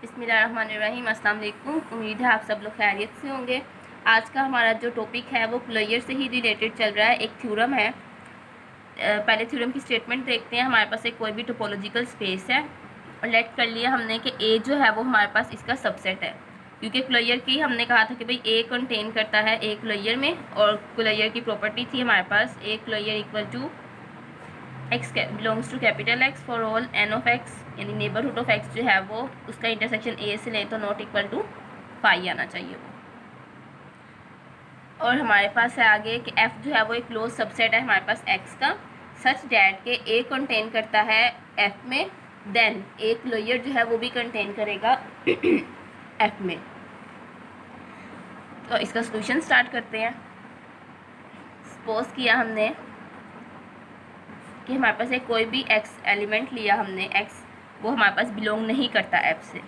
बिस्मिल्लाहिर्रहमानिर्रहीम। अस्सलाम वालेकुम। उम्मीद है आप सब लोग खैरियत से होंगे। आज का हमारा जो टॉपिक है वो क्लोजर से ही रिलेटेड चल रहा है। एक थ्योरम है। पहले थ्योरम की स्टेटमेंट देखते हैं। हमारे पास एक कोई भी टोपोलॉजिकल स्पेस है और लेट कर लिया हमने कि ए जो है वो हमारे पास इसका सबसेट है, क्योंकि क्लोजर की हमने कहा था कि भाई ए कंटेन करता है ए क्लोजर में, और क्लोजर की प्रॉपर्टी थी हमारे पास a closure equal to x belongs to capital x for all n of x, यानी नेबरहुड ऑफ एक्स जो है वो उसका इंटरसेक्शन ए से ले तो नॉट इक्वल टू फाई आना चाहिए वो। और हमारे पास है आगे कि एफ जो है वो एक क्लोज सबसेट है हमारे पास एक्स का, सच डैट के ए कंटेन करता है एफ में, देन ए क्लोजर जो है वो भी कंटेन करेगा एफ में। तो इसका सोल्यूशन स्टार्ट करते हैं। सपोज किया हमने कि हमारे पास एक कोई भी एक्स एलिमेंट लिया हमने, एक्स वो हमारे पास बिलोंग नहीं करता एफ से।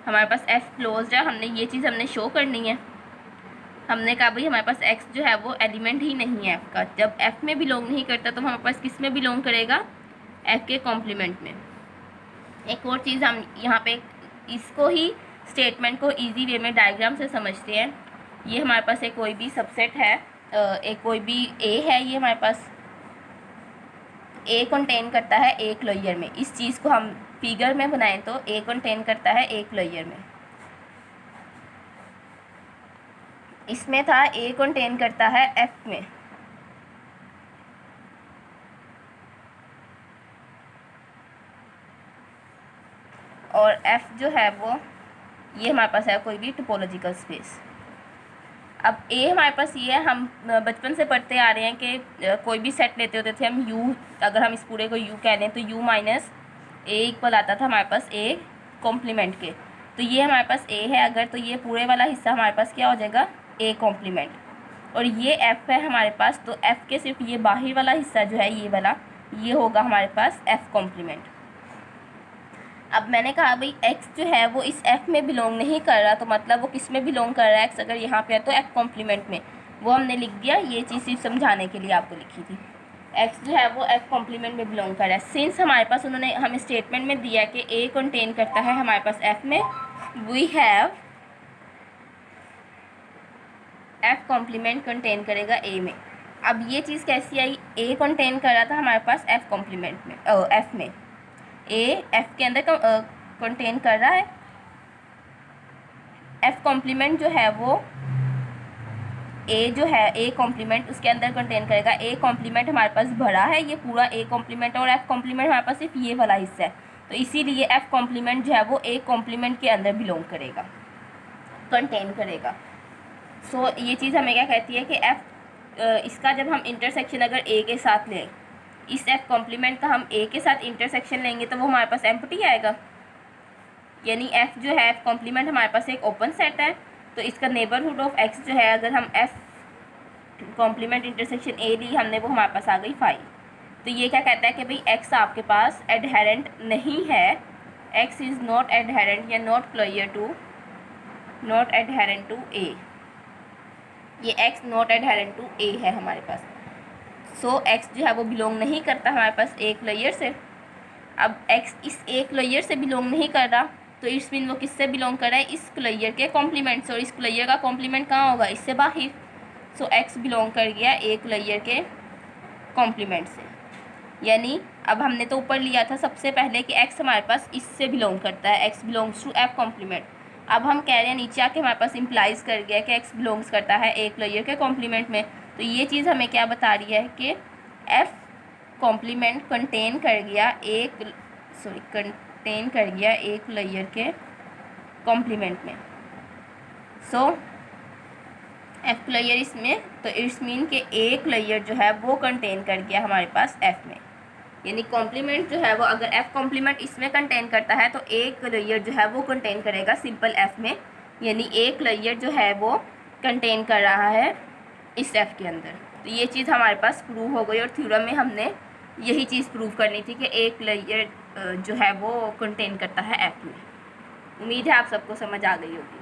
हमारे पास एफ क्लोज्ड है, हमने ये चीज़ हमने शो करनी है। हमने कहा भाई हमारे पास एक्स जो है वो एलिमेंट ही नहीं है एफ का। जब एफ में बिलोंग नहीं करता तो हमारे पास किस में बिलोंग करेगा? एफ के कॉम्प्लीमेंट में। एक और चीज़ हम यहाँ पे इसको ही स्टेटमेंट को इजी वे में डायग्राम से समझते हैं। ये हमारे पास एक कोई भी सबसेट है, एक कोई भी ए है, ये हमारे पास ए कंटेन करता है ए क्लोजर में। इस चीज़ को हम फिगर में बनाएं तो ए कंटेन करता है ए क्लोजर में। इसमें था ए कंटेन करता है एफ में, और एफ जो है वो ये हमारे पास है कोई भी टोपोलॉजिकल स्पेस। अब ए हमारे पास ये है, हम बचपन से पढ़ते आ रहे हैं कि कोई भी सेट लेते होते थे हम यू, अगर हम इस पूरे को यू कह लें तो यू माइनस ए इक्वल आता था हमारे पास ए कॉम्प्लीमेंट के। तो ये हमारे पास ए है अगर, तो ये पूरे वाला हिस्सा हमारे पास क्या हो जाएगा? A complement. और ये एफ है हमारे पास, तो एफ के सिर्फ ये बाहर वाला हिस्सा जो है ये वाला, ये होगा हमारे पास एफ कॉम्प्लीमेंट। अब मैंने कहा भाई एक्स जो है वो इस एफ में बिलोंग नहीं कर रहा, तो मतलब वो किस में बिलोंग कर रहा है? एक्स अगर यहाँ पे है तो एफ कॉम्प्लीमेंट में। वो हमने लिख दिया, ये चीज़ सिर्फ समझाने के लिए आपको लिखी थी। एक्स जो है वो एफ कॉम्प्लीमेंट में बिलोंग कर रहा है। सिंस हमारे पास उन्होंने हमें स्टेटमेंट में दिया कि ए कंटेन करता है हमारे पास एफ में, we have F complement contain करेगा ए में। अब ये चीज़ कैसी आई? ए कंटेन कर रहा था हमारे पास एफ कॉम्प्लीमेंट में, एफ में ए एफ के अंदर कंटेन कर रहा है। एफ कॉम्प्लीमेंट जो है वो ए जो है ए कॉम्प्लीमेंट उसके अंदर कंटेन करेगा। ए कॉम्प्लीमेंट हमारे पास भरा है, ये पूरा ए कॉम्प्लीमेंट, और एफ कॉम्प्लीमेंट हमारे पास सिर्फ ये वाला हिस्सा है, तो इसीलिए एफ कॉम्प्लीमेंट जो है वो ए कॉम्प्लीमेंट के अंदर बिलोंग करेगा, कंटेन करेगा। सो ये चीज़ हमें क्या कहती है कि एफ इसका जब हम इंटरसेक्शन अगर ए के साथ लें, इस एफ कॉम्प्लीमेंट का हम ए के साथ इंटरसेक्शन लेंगे तो वो हमारे पास एम्प्टी आएगा। यानी एफ जो है एफ कॉम्प्लीमेंट हमारे पास एक ओपन सेट है, तो इसका नेबरहुड ऑफ एक्स जो है अगर हम एफ कॉम्प्लीमेंट इंटरसेक्शन ए ली हमने, वो हमारे पास आ गई फाई। तो ये क्या कहता है कि भाई एक्स आपके पास एडहेरेंट नहीं है, एक्स इज़ नॉट एडहेरेंट या not closure to, not adherent to a. ये x not adherent to a है हमारे पास। सो एक्स जो है वो बिलोंग नहीं करता हमारे पास ए क्लोजर से। अब एक्स इस ए क्लोजर से बिलोंग नहीं कर रहा, तो इट्स मीन वो किससे बिलोंग कर रहा है? इस क्लोजर के कॉम्प्लीमेंट से, और इस क्लोजर का कॉम्प्लीमेंट कहाँ होगा? इससे बाहर। सो एक्स बिलोंग कर गया ए क्लोजर के कॉम्प्लीमेंट से। यानी अब हमने तो ऊपर लिया था सबसे पहले कि एक्स हमारे पास इससे बिलोंग करता है, X belongs to F complement. अब हम कह रहे हैं नीचे आके हमारे पास इम्प्लाइज कर गया कि एक्स बिलोंग्स करता है ए क्लोजर के कॉम्प्लीमेंट में। तो ये चीज़ हमें क्या बता रही है कि एफ कॉम्प्लीमेंट कंटेन कर गया कंटेन कर गया ए क्लोजर के कॉम्प्लीमेंट में। सो एफ क्लोजर इसमें, तो इट्स मीन कि ए क्लोजर जो है वो कंटेन कर गया हमारे पास एफ में। यानी कॉम्प्लीमेंट जो है वो अगर एफ कॉम्प्लीमेंट इसमें कंटेन करता है तो ए क्लोजर जो है वो कंटेन करेगा सिंपल एफ में। यानी ए क्लोजर जो है वो कंटेन कर रहा है इस एफ के अंदर। तो ये चीज़ हमारे पास प्रूव हो गई, और थ्योरम में हमने यही चीज़ प्रूव करनी थी कि ए क्लोजर जो है वो कंटेन करता है एफ में। उम्मीद है आप सबको समझ आ गई होगी।